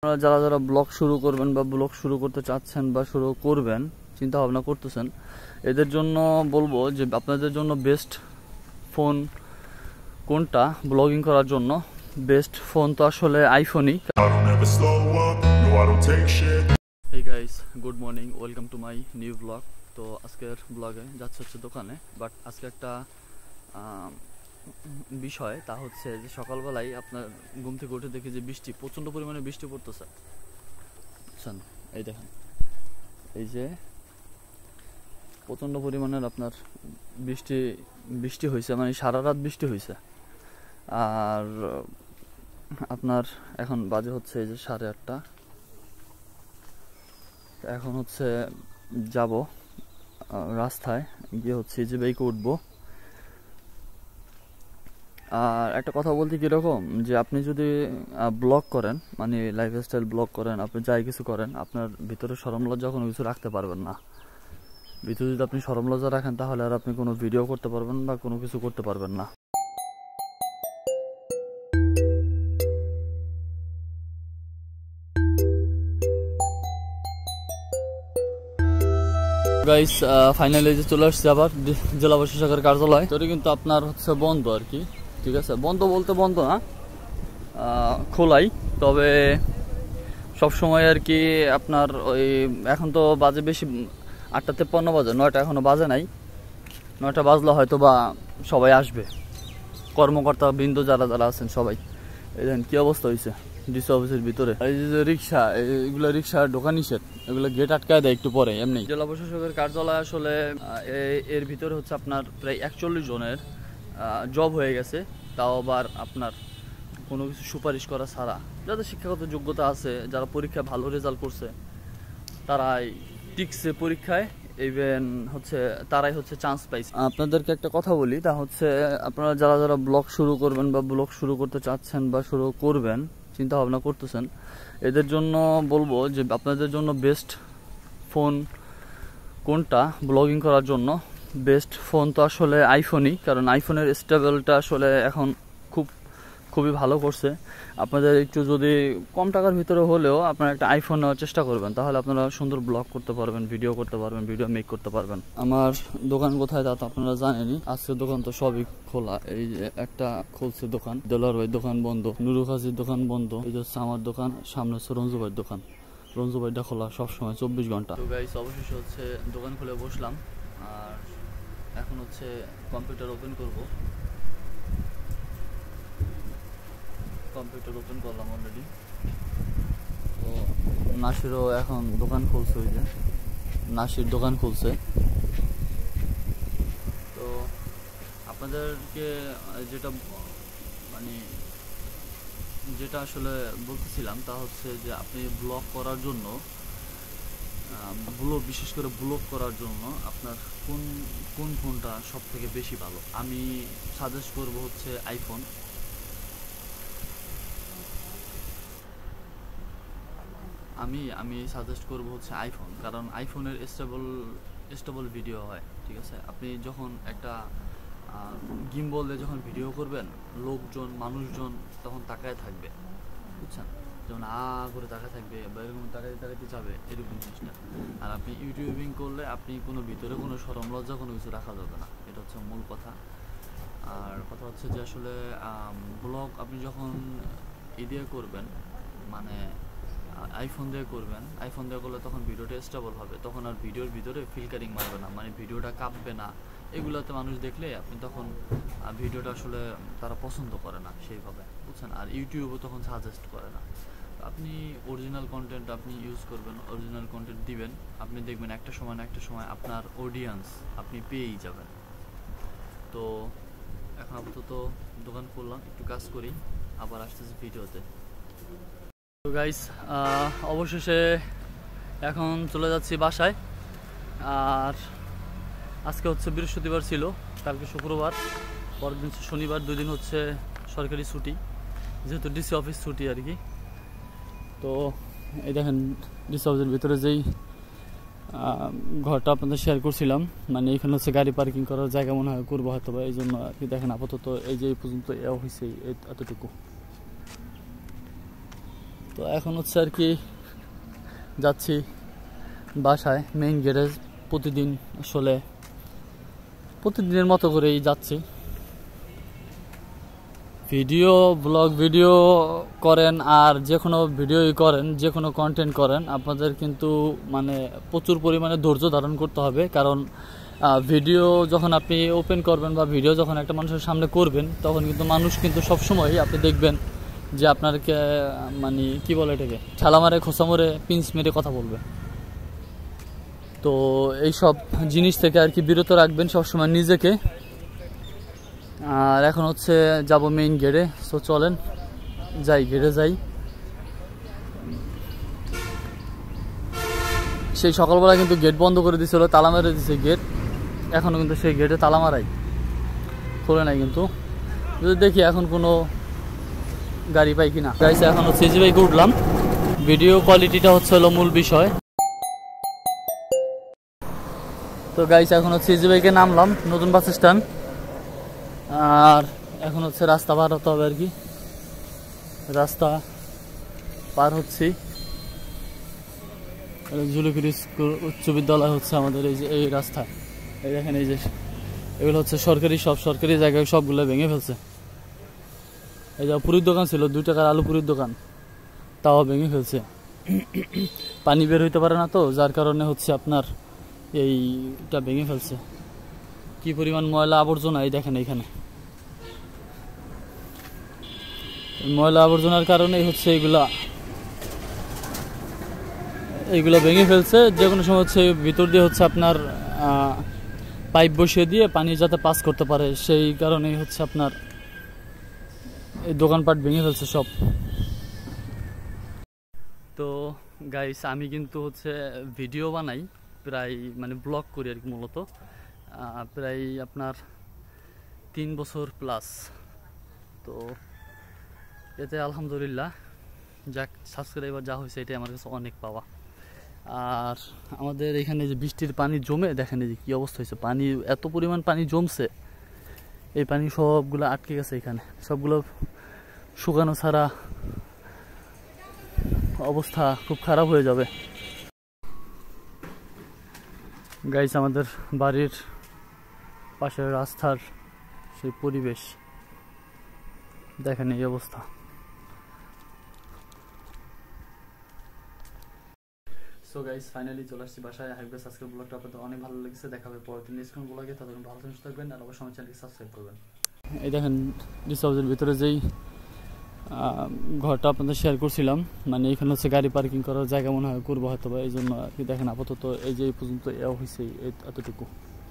আপনারা যারা যারা ব্লগ শুরু করবেন বা ব্লগ শুরু করতে চাচ্ছেন বা শুরু করবেন চিন্তা ভাবনা করতেছেন, এদের জন্য বলবো যে আপনাদের জন্য বেস্ট ফোন কোনটা ব্লগিং করার জন্য। বেস্ট ফোন তো আসলে আইফোনই। Hey guys, good morning, welcome to my new blog. তো আজকের ব্লগে যাচ্ছে হচ্ছে দোকানে, বাট আজকে একটা বিষয়, তা হচ্ছে যে সকালবেলায় আপনার ঘুম থেকে উঠে দেখি যে বৃষ্টি, প্রচণ্ড পরিমাণে বৃষ্টি পড়তেছে। বুঝছেন, এই দেখেন, এই যে প্রচণ্ড পরিমাণের আপনার বৃষ্টি হয়েছে, মানে সারা রাত বৃষ্টি হয়েছে। আর আপনার এখন বাজে হচ্ছে এই যে 8:30। এখন হচ্ছে যাব রাস্তায় গিয়ে হচ্ছে যে বাইকে উঠবো। আর একটা কথা বলতে কীরকম, যে আপনি যদি ব্লগ করেন, মানে লাইফস্টাইল ব্লগ করেন, আপনি যাই কিছু করেন, আপনার ভিতরে শরম লজ্জা কোনো কিছু রাখতে পারবেন না। ভিতরে যদি আপনি শরম লজ্জা রাখেন, তাহলে আর আপনি কোনো ভিডিও করতে পারবেন বা কোনো কিছু করতে পারবেন না। গাইস, ফাইনালি যে চলে আসছে আবার জেলা প্রশাসকের কার্যালয়। তো কিন্তু আপনার হচ্ছে বন্ধ আর কি, ঠিক আছে, বন্ধ বলতে বন্ধ না, খোলাই, তবে সব সময় আর কি আপনার ওই এখন তো বাজে বেশি 8:53 বাজে, 9টা এখনো বাজে নাই। 9টা বাজলে হয়তো বা সবাই আসবে, কর্মকর্তা বৃন্দ যারা যারা আছেন সবাই। এই দেখেন কি অবস্থা হয়েছে ডিসি অফিসের ভিতরে। এই যে রিক্সা, এগুলো রিক্সা ঢোকা নিষেধ, এগুলো গেট আটকায় দেয় একটু পরে এমনি। জেলা প্রশাসকের কার্যালয় আসলে এর ভিতরে হচ্ছে আপনার প্রায় 41 জনের জব হয়ে গেছে, তাও আবার আপনার কোনো কিছু সুপারিশ করা ছাড়া। যাদের শিক্ষাগত যোগ্যতা আছে, যারা পরীক্ষায় ভালো রেজাল্ট করছে, তারাই টিকছে পরীক্ষায়, ইভেন হচ্ছে তারাই হচ্ছে চান্স পাইছে। আপনাদেরকে একটা কথা বলি, তা হচ্ছে আপনারা যারা যারা ব্লগ শুরু করবেন বা ব্লগ শুরু করতে চাচ্ছেন বা শুরু করবেন চিন্তা ভাবনা করতেছেন, এদের জন্য বলবো যে আপনাদের জন্য বেস্ট ফোন কোনটা ব্লগিং করার জন্য। বেস্ট ফোন তো আসলে আইফোনই, কারণ আইফোনের স্টেবলটা আসলে এখন খুবই ভালো করছে। আপনাদের একটু যদি কম টাকার ভিতরে হলেও আপনারা একটা আইফোন নেওয়ার চেষ্টা করবেন, তাহলে আপনারা সুন্দর ব্লগ করতে পারবেন, ভিডিও করতে পারবেন, ভিডিও মেক করতে পারবেন। আমার দোকান কোথায় তা তো আপনারা জানেনই। আজকে দোকান তো সবই খোলা, এই যে একটা খুলছে দোকান, দেলোয়ার ভাইয়ের দোকান বন্ধ, নুরু কাজীর দোকান বন্ধ, এই যে হচ্ছে আমার দোকান, সামনে হচ্ছে রঞ্জু ভাইয়ের দোকান। রঞ্জু ভাইটা খোলা সবসময় 24 ঘন্টা। তো গাইস, অবশেষে হচ্ছে দোকান খুলে বসলাম, আর এখন হচ্ছে কম্পিউটার ওপেন করব। কম্পিউটার ওপেন করলাম অলরেডি। তো নাসিরও এখন দোকান খুলছে, ওই যে নাসির দোকান খুলছে। তো আপনাদেরকে যেটা আসলে বলতেছিলাম, তা হচ্ছে যে আপনি ব্লগ করার জন্য, বিশেষ করে ব্লগ করার জন্য আপনার কোন ফোনটা সব থেকে বেশি ভালো। আমি সাজেস্ট করব হচ্ছে আইফোন। আমি সাজেস্ট করব হচ্ছে আইফোন, কারণ আইফোনের স্টেবল ভিডিও হয়, ঠিক আছে। আপনি যখন একটা গিম্বলে যখন ভিডিও করবেন, মানুষজন তখন তাকায় থাকবে, বুঝছেন, যেমন করে তাকায় থাকবে বা এরকম তাকাইতে যাবে, এরকম জিনিসটা। আর আপনি ইউটিউবিং করলে আপনি কোনো ভিতরে কোনো শরম লজ্জা কোনো কিছু রাখা যাবে না, এটা হচ্ছে মূল কথা। আর কথা হচ্ছে যে আসলে ব্লগ আপনি যখন দিয়ে করবেন, মানে আইফোন দিয়ে করবেন, আইফোন দিয়ে করলে তখন ভিডিওটা স্টেবল হবে, তখন আর ভিডিওর ভিতরে ফিল্টারিং মারবে না, মানে ভিডিওটা কাঁপবে না। এগুলোতে মানুষ দেখলে আপনি তখন ভিডিওটা আসলে তারা পছন্দ করে না সেইভাবে, বুঝছেন। আর ইউটিউবও তখন সাজেস্ট করে না। আপনি অরিজিনাল কন্টেন্ট আপনি ইউজ করবেন, অরিজিনাল কন্টেন্ট দিবেন, আপনি দেখবেন একটা সময় না একটা সময় আপনার অডিয়েন্স আপনি পেয়েই যাবেন। তো এখন আপাতত দোকান খুললাম, একটু কাজ করি, আবার আসতেছি ভিডিওতে। তো গাইস, অবশেষে এখন চলে যাচ্ছি বাসায়। আর আজকে হচ্ছে বৃহস্পতিবার ছিল, কালকে শুক্রবার, পরের দিন শনিবার, 2 দিন হচ্ছে সরকারি ছুটি, যেহেতু ডিসি অফিস ছুটি আর কি। তো এই দেখেন ডিসি অফিসের ভিতরে যেই ঘরটা আপনাদের শেয়ার করছিলাম, মানে এখানে হচ্ছে গাড়ি পার্কিং করার জায়গা মনে হয় করবো হয়তো বা, এই জন্য আর কি। দেখেন আপাতত এই যে এই পর্যন্ত হয়েছে এতটুকু। তো এখন হচ্ছে আর কি যাচ্ছি বাসায়, মেইন গেটে। প্রতিদিন আসলে প্রতিদিনের মতো করেই যাচ্ছি। ব্লগ ভিডিও করেন আর যে কোনো ভিডিওই করেন, যে কোনো কন্টেন্ট করেন, আপনাদের কিন্তু মানে প্রচুর পরিমাণে ধৈর্য ধারণ করতে হবে। কারণ ভিডিও যখন আপনি ওপেন করবেন বা ভিডিও যখন একটা মানুষের সামনে করবেন, তখন কিন্তু মানুষ কিন্তু সবসময় আপনি দেখবেন যে আপনাকে মানে কি বলে এটাকে, ঠেলা মারে, খোসা মারে, পিঞ্চ মেরে কথা বলবে। তো এইসব জিনিস থেকে আর কি বিরত রাখবেন সবসময় নিজেকে। আর এখন হচ্ছে যাব মেইন গেটে। সো চলেন যাই, গেটে যাই। সেই সকালবেলা কিন্তু গেট বন্ধ করে দিয়েছিল, তালা মেরে দিয়েছে গেট। এখনও কিন্তু সেই গেটে তালা মারাই, খোলে নাই। কিন্তু যদি দেখি এখন কোনো গাড়ি পাই কিনা। গাইছে এখন হচ্ছে সিজি বাইকে উঠলাম। ভিডিও কোয়ালিটিটা হচ্ছে হলো মূল বিষয়। তো গাইছে এখন হচ্ছে সিজি বাইকে নামলাম নতুন বাস স্ট্যান্ড। আর এখন হচ্ছে রাস্তা পার হতে হবে আর কি। রাস্তা পার হচ্ছি। জুলুকির স্কুল উচ্চ বিদ্যালয় হচ্ছে আমাদের এই যে এই রাস্তা। এই দেখেন, এই যে এগুলো হচ্ছে সরকারি জায়গায় সবগুলো ভেঙে ফেলছে। এই যে পুরীর দোকান ছিল, 2 টাকার আলু পুরীর দোকান, তাও ভেঙে ফেলছে। পানি বের হইতে পারে না, তো যার কারণে হচ্ছে আপনার এইটা ভেঙে ফেলছে। কি পরিমাণ ময়লা আবর্জনা এই দেখেন এইখানে। ময়লা আবর্জনার কারণেই হচ্ছে এইগুলা ভেঙে ফেলছে। যে কোনো সময় হচ্ছে ভিতর দিয়ে হচ্ছে আপনার পাইপ বসিয়ে দিয়ে পানি যাতে পাস করতে পারে, সেই কারণেই হচ্ছে আপনার এই দোকানপাট ভেঙে ফেলছে সব। তো গাইস, আমি কিন্তু হচ্ছে ভিডিও বানাই, প্রায় মানে ব্লগ করি আর কি, মূলত প্রায় আপনার 3 বছর প্লাস। তো এতে আলহামদুলিল্লাহ যাক, সাবস্ক্রাইবার যা হয়েছে এটাই আমার কাছে অনেক পাওয়া। আর আমাদের এখানে যে বৃষ্টির পানি জমে দেখেন এই যে কী অবস্থা হয়েছে। পানি এত পরিমাণ পানি জমছে, এই পানি সবগুলো আটকে গেছে এখানে। সবগুলো শুকানো ছাড়া অবস্থা খুব খারাপ হয়ে যাবে। গাইস, আমাদের বাড়ির পাশের রাস্তার সেই পরিবেশ দেখেন, এই অবস্থা। সো গাইস, ফাইনালি চলে আসছি বাসায়। আই হোপ আজকের ব্লগটা আপনাদের অনেক ভালো লেগেছে। দেখা হবে পরবর্তী নেক্সট কোন ব্লগে। ততক্ষণ ভালো থাকবেন আর অবশ্যই আমার চ্যানেলকে সাবস্ক্রাইব করবেন। এই দেখেন, ডিস হাউসের ভিতরে যেই ঘরটা আপনাদের শেয়ার করছিলাম, মানে এখানে হচ্ছে গাড়ি পার্কিং করার জায়গা মনে হয় করবো হয়তো বা, এই জন্য আর কি। দেখেন আপাতত এই যে পর্যন্ত এতটুকু।